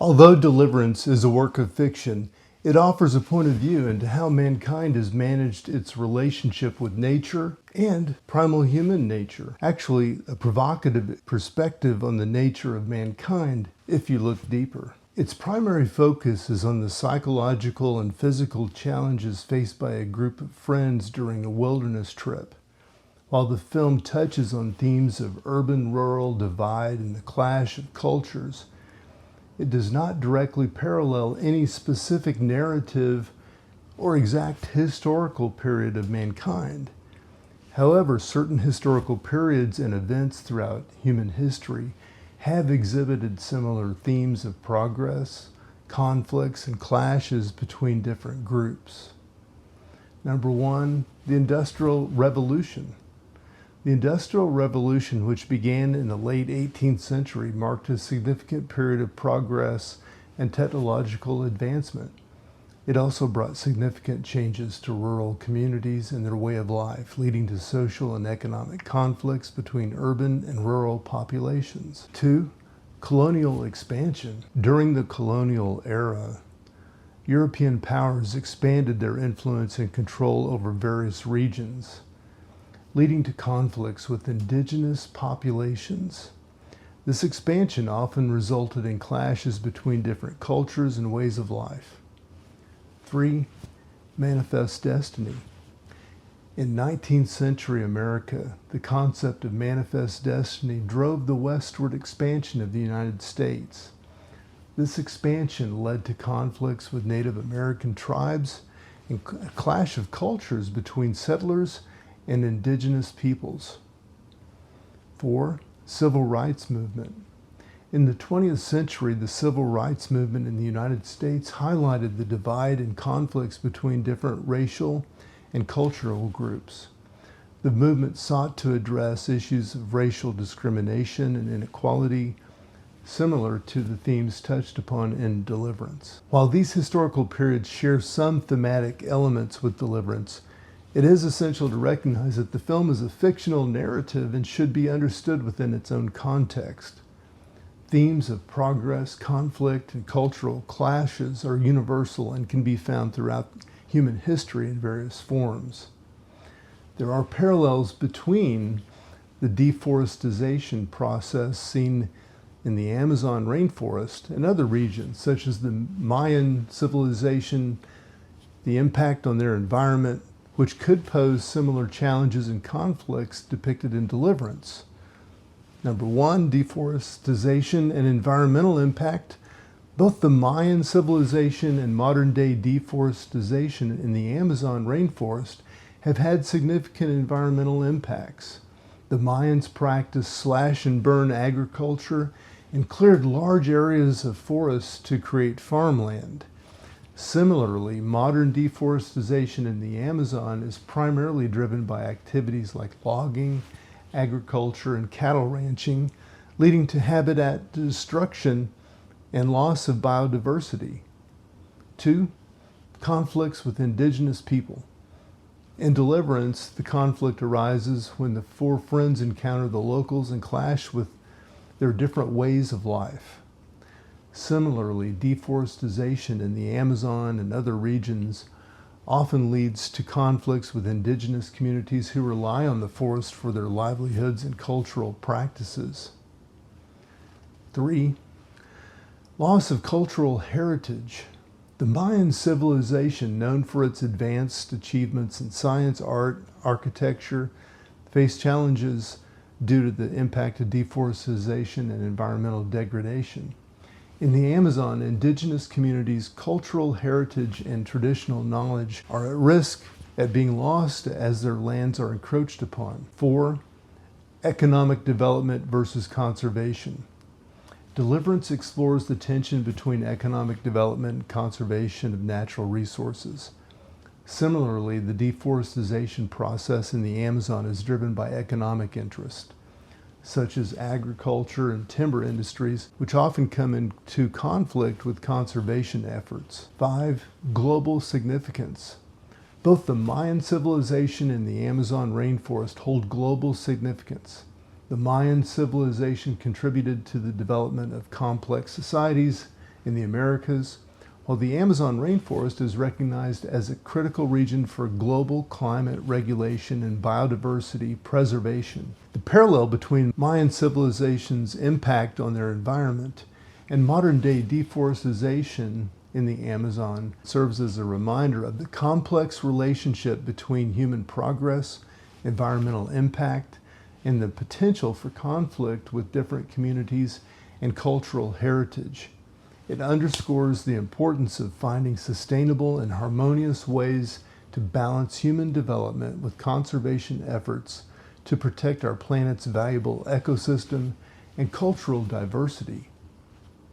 Although Deliverance is a work of fiction, it offers a point of view into how mankind has managed its relationship with nature and primal human nature. Actually, a provocative perspective on the nature of mankind if you look deeper. Its primary focus is on the psychological and physical challenges faced by a group of friends during a wilderness trip. While the film touches on themes of urban-rural divide and the clash of cultures, it does not directly parallel any specific narrative or exact historical period of mankind. However, certain historical periods and events throughout human history have exhibited similar themes of progress, conflicts, and clashes between different groups. Number one, the Industrial Revolution. The Industrial Revolution, which began in the late 18th century, marked a significant period of progress and technological advancement. It also brought significant changes to rural communities and their way of life, leading to social and economic conflicts between urban and rural populations. 2. Colonial expansion. During the colonial era, European powers expanded their influence and control over various regions, leading to conflicts with indigenous populations. This expansion often resulted in clashes between different cultures and ways of life. 3. Manifest destiny. In 19th century America, the concept of manifest destiny drove the westward expansion of the United States. This expansion led to conflicts with Native American tribes and a clash of cultures between settlers and indigenous peoples. 4. Civil rights movement. In the 20th century, the civil rights movement in the United States highlighted the divide and conflicts between different racial and cultural groups. The movement sought to address issues of racial discrimination and inequality, similar to the themes touched upon in Deliverance. While these historical periods share some thematic elements with Deliverance, it is essential to recognize that the film is a fictional narrative and should be understood within its own context. Themes of progress, conflict, and cultural clashes are universal and can be found throughout human history in various forms. There are parallels between the deforestation process seen in the Amazon rainforest and other regions, such as the Mayan civilization, the impact on their environment, which could pose similar challenges and conflicts depicted in Deliverance. Number one, deforestation and environmental impact. Both the Mayan civilization and modern-day deforestation in the Amazon rainforest have had significant environmental impacts. The Mayans practiced slash-and-burn agriculture and cleared large areas of forests to create farmland. Similarly, modern deforestation in the Amazon is primarily driven by activities like logging, agriculture, and cattle ranching, leading to habitat destruction and loss of biodiversity. 2. Conflicts with indigenous people. In Deliverance, the conflict arises when the four friends encounter the locals and clash with their different ways of life. Similarly, deforestation in the Amazon and other regions often leads to conflicts with indigenous communities who rely on the forest for their livelihoods and cultural practices. 3. Loss of cultural heritage. The Mayan civilization, known for its advanced achievements in science, art, architecture, faced challenges due to the impact of deforestation and environmental degradation. In the Amazon, indigenous communities' cultural heritage and traditional knowledge are at risk at being lost as their lands are encroached upon. 4. Economic development versus conservation. Deliverance explores the tension between economic development and conservation of natural resources. Similarly, the deforestation process in the Amazon is driven by economic interest, such as agriculture and timber industries, which often come into conflict with conservation efforts. 5. Global significance. Both the Mayan civilization and the Amazon rainforest hold global significance. The Mayan civilization contributed to the development of complex societies in the Americas, while the Amazon rainforest is recognized as a critical region for global climate regulation and biodiversity preservation. The parallel between Mayan civilization's impact on their environment and modern-day deforestation in the Amazon serves as a reminder of the complex relationship between human progress, environmental impact, and the potential for conflict with different communities and cultural heritage. It underscores the importance of finding sustainable and harmonious ways to balance human development with conservation efforts to protect our planet's valuable ecosystem and cultural diversity.